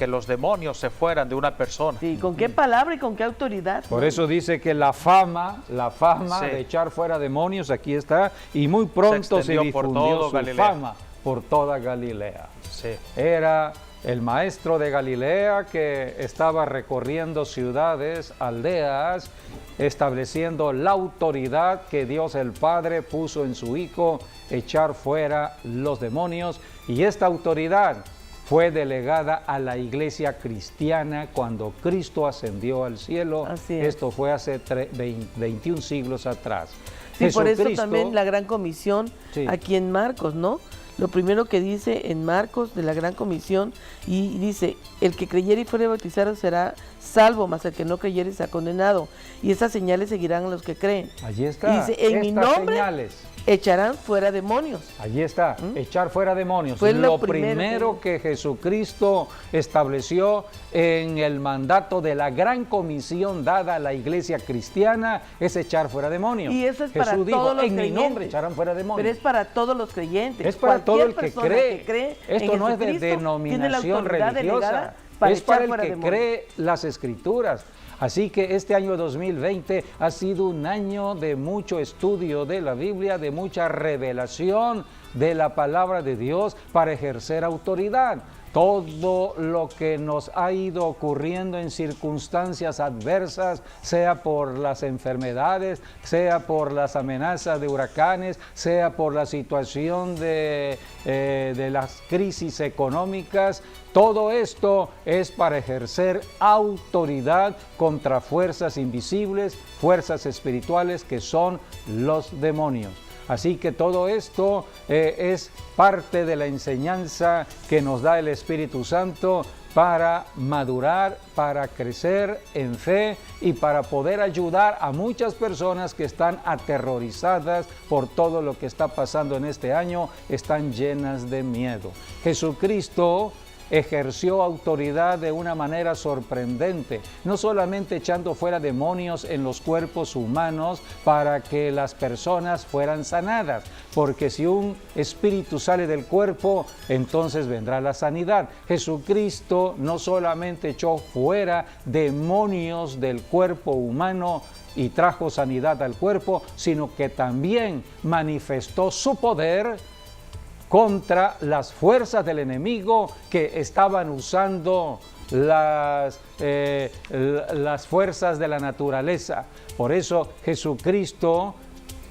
los demonios se fueran de una persona. Sí, ¿con qué palabra y con qué autoridad? Por ¿no? eso dice que la fama Sí. de echar fuera demonios, aquí está, y muy pronto se, extendió por difundió todo su Galilea. fama por toda Galilea. Sí, Era el maestro de Galilea que estaba recorriendo ciudades, aldeas, estableciendo la autoridad que Dios el Padre puso en su Hijo, echar fuera los demonios, y esta autoridad fue delegada a la iglesia cristiana cuando Cristo ascendió al cielo. Así es. Esto fue hace 21 siglos atrás. Sí, por eso Jesucristo- también la gran comisión Sí. aquí en Marcos, ¿no? lo primero que dice en Marcos de la Gran Comisión, y dice, el que creyere y fuere bautizado será salvo, mas el que no creyere será condenado. Y esas señales seguirán a los que creen. Allí está. Y dice, en mi nombre señales. echarán fuera demonios. Allí está, echar fuera demonios. Fue lo primero que Jesucristo estableció en el mandato de la gran comisión dada a la iglesia cristiana es echar fuera demonios. Y eso es para Jesús dijo, todos los en creyentes. mi nombre echarán fuera demonios. Pero es para todos los creyentes. Es para todo el que Cualquier persona cree. en Esto no es de Jesucristo tiene la denominación autoridad religiosa. delegada Es para echar el fuera que demonios. cree las Escrituras. Así que este año 2020 ha sido un año de mucho estudio de la Biblia, de mucha revelación de la palabra de Dios para ejercer autoridad. Todo lo que nos ha ido ocurriendo en circunstancias adversas, sea por las enfermedades, sea por las amenazas de huracanes, sea por la situación de las crisis económicas, todo esto es para ejercer autoridad contra fuerzas invisibles, fuerzas espirituales que son los demonios. Así que todo esto es parte de la enseñanza que nos da el Espíritu Santo para madurar, para crecer en fe y para poder ayudar a muchas personas que están aterrorizadas por todo lo que está pasando en este año, están llenas de miedo. Jesucristo ejerció autoridad de una manera sorprendente, no solamente echando fuera demonios en los cuerpos humanos para que las personas fueran sanadas, porque si un espíritu sale del cuerpo, entonces vendrá la sanidad. Jesucristo no solamente echó fuera demonios del cuerpo humano y trajo sanidad al cuerpo, sino que también manifestó su poder contra las fuerzas del enemigo que estaban usando las fuerzas de la naturaleza. Por eso Jesucristo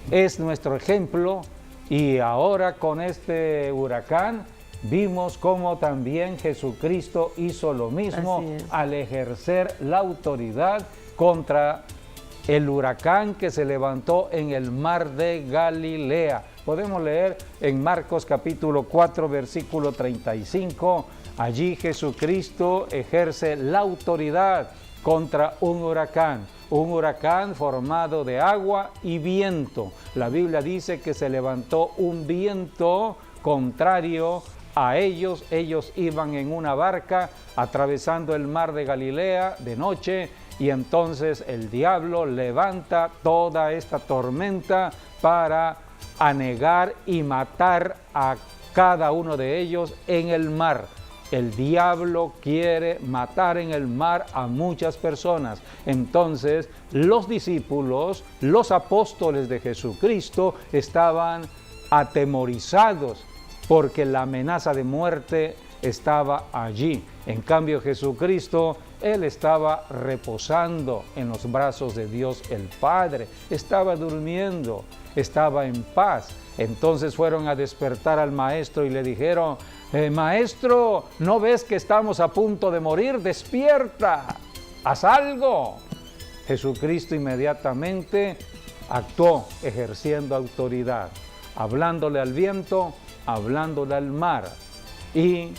es nuestro ejemplo, y ahora con este huracán vimos cómo también Jesucristo hizo lo mismo al ejercer la autoridad contra el huracán que se levantó en el mar de Galilea. Podemos leer en Marcos capítulo 4, versículo 35. Allí Jesucristo ejerce la autoridad contra un huracán formado de agua y viento. La Biblia dice que se levantó un viento contrario a ellos. Ellos iban en una barca atravesando el mar de Galilea de noche, y entonces el diablo levanta toda esta tormenta para anegar y matar a cada uno de ellos en el mar. El diablo quiere matar en el mar a muchas personas. Entonces los discípulos, los apóstoles de Jesucristo estaban atemorizados porque la amenaza de muerte estaba allí. En cambio Jesucristo, Él estaba reposando en los brazos de Dios el Padre, estaba durmiendo, estaba en paz. Entonces fueron a despertar al maestro y le dijeron: maestro, ¿no ves que estamos a punto de morir? ¡Despierta! ¡Haz algo! Jesucristo inmediatamente actuó ejerciendo autoridad, hablándole al viento, hablándole al mar, y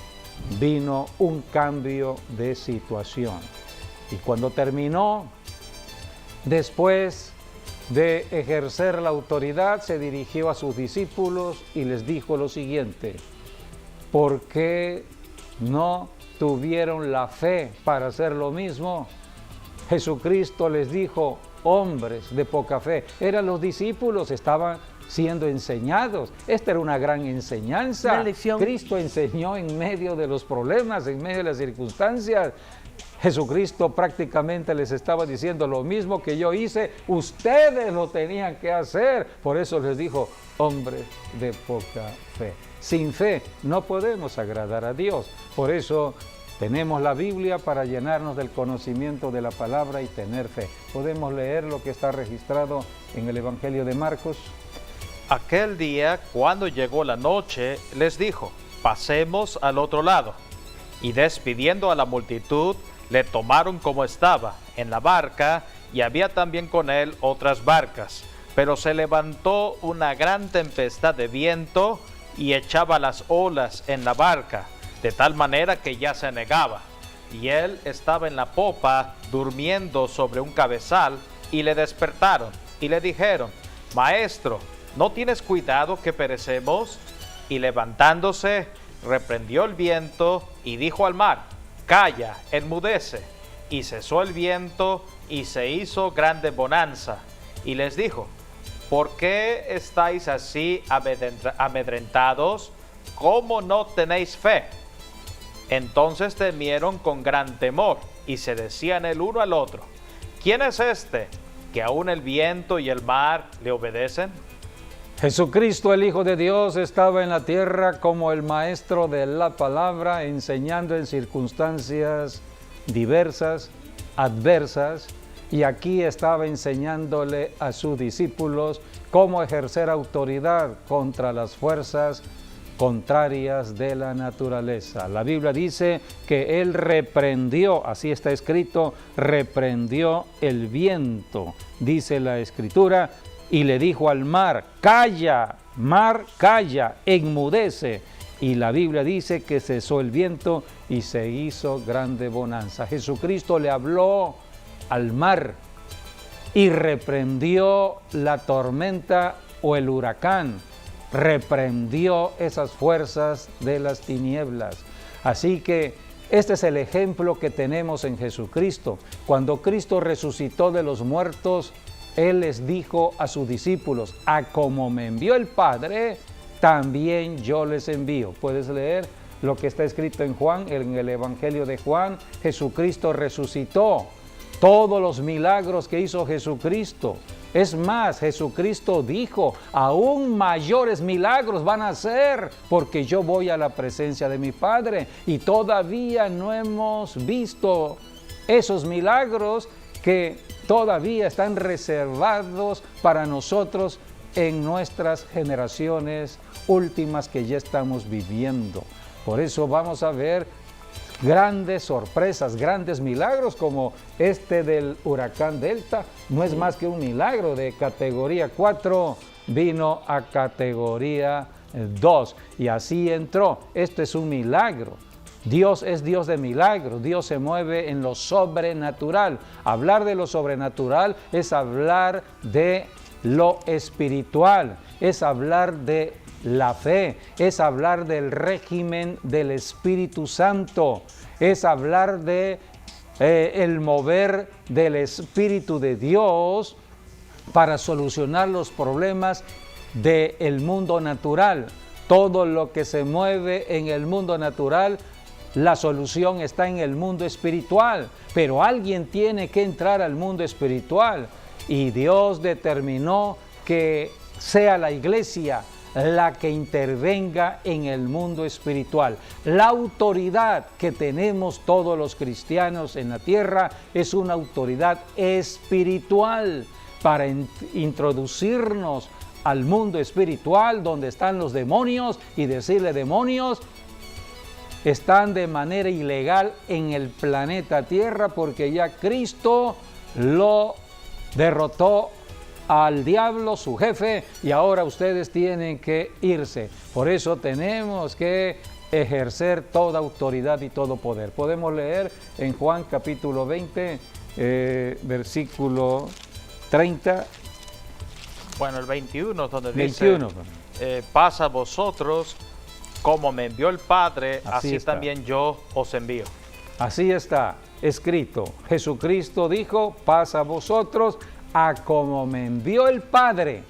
vino un cambio de situación. Y cuando terminó, después de ejercer la autoridad, se dirigió a sus discípulos y les dijo lo siguiente: ¿por qué no tuvieron la fe para hacer lo mismo? Jesucristo les dijo: hombres de poca fe. Eran los discípulos, estaban siendo enseñados. Esta era una gran enseñanza. Una lección. Cristo enseñó en medio de los problemas, en medio de las circunstancias. Jesucristo prácticamente les estaba diciendo: lo mismo que yo hice, ustedes lo tenían que hacer. Por eso les dijo: hombres de poca fe. Sin fe no podemos agradar a Dios. Por eso tenemos la Biblia para llenarnos del conocimiento de la palabra y tener fe. Podemos leer lo que está registrado en el Evangelio de Marcos. Aquel día, cuando llegó la noche, les dijo: pasemos al otro lado. Y despidiendo a la multitud, le tomaron como estaba, en la barca, y había también con él otras barcas. Pero se levantó una gran tempestad de viento, y echaba las olas en la barca, de tal manera que ya se anegaba. Y él estaba en la popa, durmiendo sobre un cabezal, y le despertaron, y le dijeron: Maestro, ¿no tienes cuidado que perecemos? Y levantándose, reprendió el viento, y dijo al mar: Calla, enmudece. Y cesó el viento, y se hizo grande bonanza. Y les dijo: ¿Por qué estáis así amedrentados? ¿Cómo no tenéis fe? Entonces temieron con gran temor, y se decían el uno al otro: ¿Quién es este, que aún el viento y el mar le obedecen? Jesucristo, el Hijo de Dios, estaba en la tierra como el maestro de la palabra, enseñando en circunstancias diversas, adversas, y aquí estaba enseñándole a sus discípulos cómo ejercer autoridad contra las fuerzas contrarias de la naturaleza. La Biblia dice que él reprendió, así está escrito, reprendió el viento, dice la Escritura, y le dijo al mar: calla, mar, calla, enmudece. Y la Biblia dice que cesó el viento y se hizo grande bonanza. Jesucristo le habló al mar y reprendió la tormenta o el huracán, reprendió esas fuerzas de las tinieblas. Así que este es el ejemplo que tenemos en Jesucristo. Cuando Cristo resucitó de los muertos, Él les dijo a sus discípulos: a como me envió el Padre, también yo les envío. Puedes leer lo que está escrito en Juan, en el Evangelio de Juan. Jesucristo resucitó. Todos los milagros que hizo Jesucristo. Es más, Jesucristo dijo: aún mayores milagros van a hacer, porque yo voy a la presencia de mi Padre. Y todavía no hemos visto esos milagros que todavía están reservados para nosotros en nuestras generaciones últimas que ya estamos viviendo. Por eso vamos a ver grandes sorpresas, grandes milagros como este del huracán Delta. No es más que un milagro de categoría 4, vino a categoría 2 y así entró. Esto es un milagro. Dios es Dios de milagros, Dios se mueve en lo sobrenatural. Hablar de lo sobrenatural es hablar de lo espiritual, es hablar de la fe, es hablar del régimen del Espíritu Santo, es hablar de el mover del Espíritu de Dios para solucionar los problemas del mundo natural. Todo lo que se mueve en el mundo natural, la solución está en el mundo espiritual, pero alguien tiene que entrar al mundo espiritual y Dios determinó que sea la iglesia la que intervenga en el mundo espiritual. La autoridad que tenemos todos los cristianos en la tierra es una autoridad espiritual para introducirnos al mundo espiritual donde están los demonios y decirle: demonios, están de manera ilegal en el planeta Tierra porque ya Cristo lo derrotó al diablo, su jefe, y ahora ustedes tienen que irse. Por eso tenemos que ejercer toda autoridad y todo poder. Podemos leer en Juan capítulo 20, versículo 30. Bueno, el 21, donde 21. dice: paz a vosotros, como me envió el Padre, así también yo os envío. Así está escrito. Jesucristo dijo: paz a vosotros, a como me envió el Padre.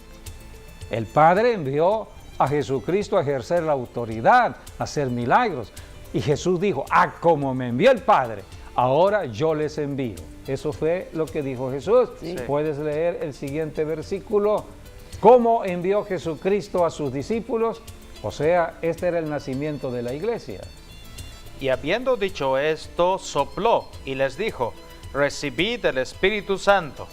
El Padre envió a Jesucristo a ejercer la autoridad, a hacer milagros. Y Jesús dijo: a como me envió el Padre, ahora yo les envío. Eso fue lo que dijo Jesús. Sí. Puedes leer el siguiente versículo. ¿Cómo envió Jesucristo a sus discípulos? O sea, este era el nacimiento de la iglesia. Y habiendo dicho esto, sopló y les dijo: recibid el Espíritu Santo.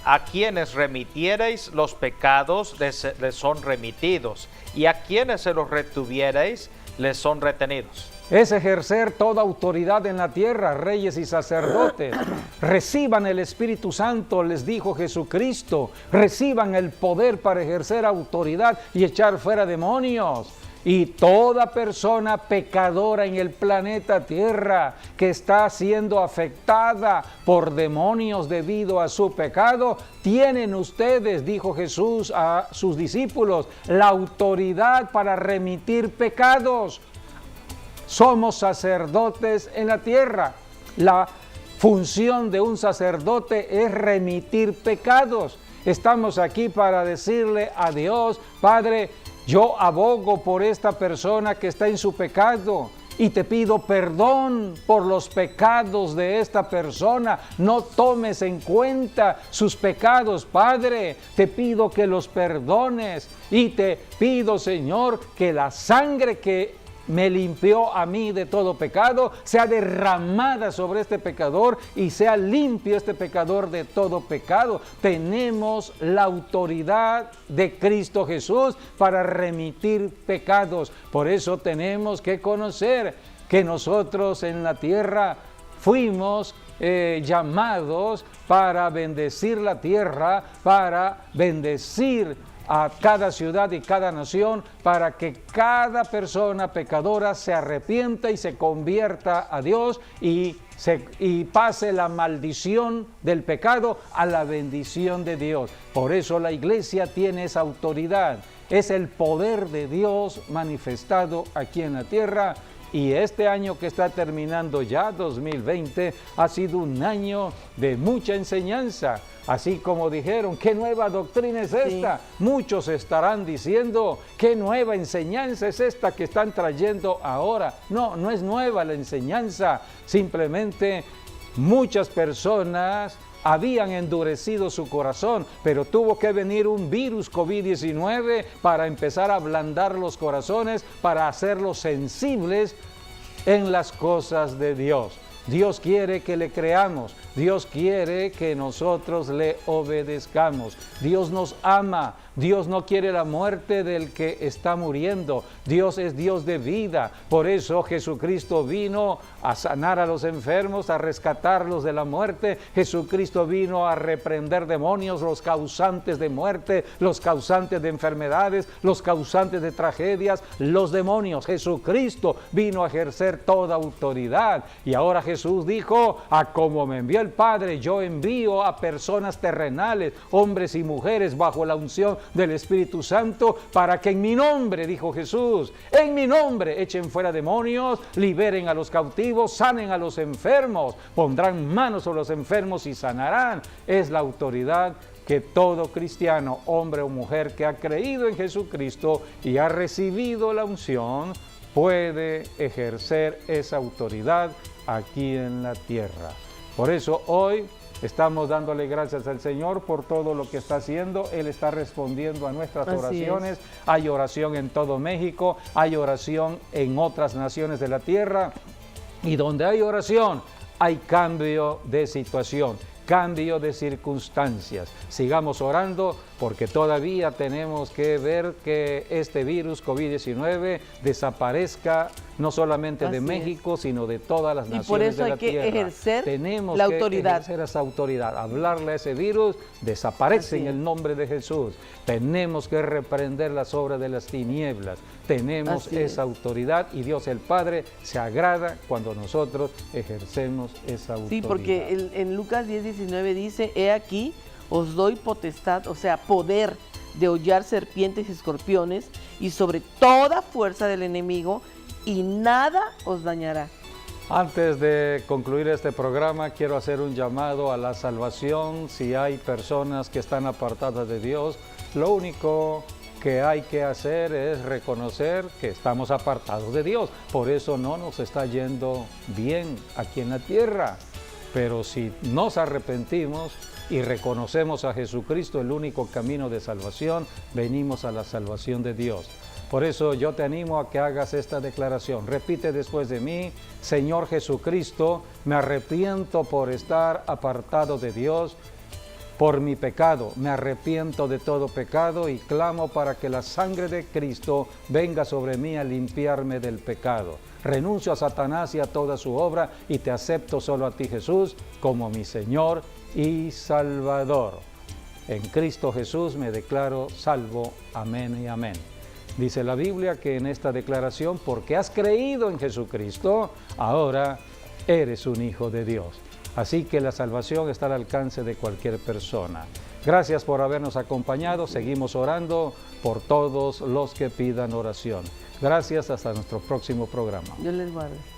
A quienes remitiereis los pecados les son remitidos, y a quienes se los retuviereis les son retenidos. Es ejercer toda autoridad en la tierra, reyes y sacerdotes. Reciban el Espíritu Santo, les dijo Jesucristo. Reciban el poder para ejercer autoridad y echar fuera demonios. Y toda persona pecadora en el planeta Tierra que está siendo afectada por demonios debido a su pecado, tienen ustedes, dijo Jesús a sus discípulos, la autoridad para remitir pecados. Somos sacerdotes en la tierra. La función de un sacerdote es remitir pecados. Estamos aquí para decirle a Dios, Padre, yo abogo por esta persona que está en su pecado y te pido perdón por los pecados de esta persona. No tomes en cuenta sus pecados, Padre. Te pido que los perdones y te pido, Señor, que la sangre que me limpió a mí de todo pecado sea derramada sobre este pecador y sea limpio este pecador de todo pecado. Tenemos la autoridad de Cristo Jesús para remitir pecados. Por eso tenemos que conocer que nosotros en la tierra fuimos llamados para bendecir la tierra, para bendecir a cada ciudad y cada nación, para que cada persona pecadora se arrepienta y se convierta a Dios y pase la maldición del pecado a la bendición de Dios. Por eso la iglesia tiene esa autoridad, es el poder de Dios manifestado aquí en la tierra. Y este año que está terminando ya, 2020, ha sido un año de mucha enseñanza. Así como dijeron, ¿qué nueva doctrina es esta? Sí. Muchos estarán diciendo, ¿qué nueva enseñanza es esta que están trayendo ahora? No, no es nueva la enseñanza. Simplemente muchas personas habían endurecido su corazón, pero tuvo que venir un virus COVID-19 para empezar a ablandar los corazones, para hacerlos sensibles en las cosas de Dios. Dios quiere que le creamos, Dios quiere que nosotros le obedezcamos. Dios nos ama, Dios no quiere la muerte del que está muriendo. Dios es Dios de vida. Por eso Jesucristo vino a sanar a los enfermos, a rescatarlos de la muerte. Jesucristo vino a reprender demonios, los causantes de muerte, los causantes de enfermedades, los causantes de tragedias, los demonios. Jesucristo vino a ejercer toda autoridad. Y ahora Jesús dijo, a como me envió el Padre, yo envío a personas terrenales, hombres y mujeres bajo la unción del Espíritu Santo, para que en mi nombre, dijo Jesús, en mi nombre echen fuera demonios, liberen a los cautivos, sanen a los enfermos, pondrán manos sobre los enfermos y sanarán. Es la autoridad que todo cristiano, hombre o mujer que ha creído en Jesucristo y ha recibido la unción, puede ejercer esa autoridad aquí en la tierra. Por eso hoy estamos dándole gracias al Señor por todo lo que está haciendo. Él está respondiendo a nuestras oraciones. Hay oración en todo México, hay oración en otras naciones de la tierra. Y donde hay oración, hay cambio de situación, cambio de circunstancias. Sigamos orando porque todavía tenemos que ver que este virus COVID-19 desaparezca no solamente de México, sino de todas las naciones de la tierra. Y por eso hay que ejercer la autoridad. Ejercer esa autoridad, hablarle a ese virus, desaparece en el nombre de Jesús. Tenemos que reprender las obras de las tinieblas. Tenemos esa autoridad y Dios el Padre se agrada cuando nosotros ejercemos esa autoridad. Sí, porque en Lucas 10:19 dice, he aquí, os doy potestad, o sea, poder de hollar serpientes y escorpiones y sobre toda fuerza del enemigo, y nada os dañará. Antes de concluir este programa, quiero hacer un llamado a la salvación. Si hay personas que están apartadas de Dios, lo único que hay que hacer es reconocer que estamos apartados de Dios. Por eso no nos está yendo bien aquí en la tierra. Pero si nos arrepentimos y reconocemos a Jesucristo, el único camino de salvación, venimos a la salvación de Dios. Por eso yo te animo a que hagas esta declaración. Repite después de mí: Señor Jesucristo, me arrepiento por estar apartado de Dios, por mi pecado. Me arrepiento de todo pecado y clamo para que la sangre de Cristo venga sobre mí a limpiarme del pecado. Renuncio a Satanás y a toda su obra y te acepto solo a ti, Jesús, como mi Señor y Salvador. En Cristo Jesús me declaro salvo. Amén y amén. Dice la Biblia que en esta declaración, porque has creído en Jesucristo, ahora eres un hijo de Dios. Así que la salvación está al alcance de cualquier persona. Gracias por habernos acompañado. Seguimos orando por todos los que pidan oración. Gracias, hasta nuestro próximo programa. Dios les guarde.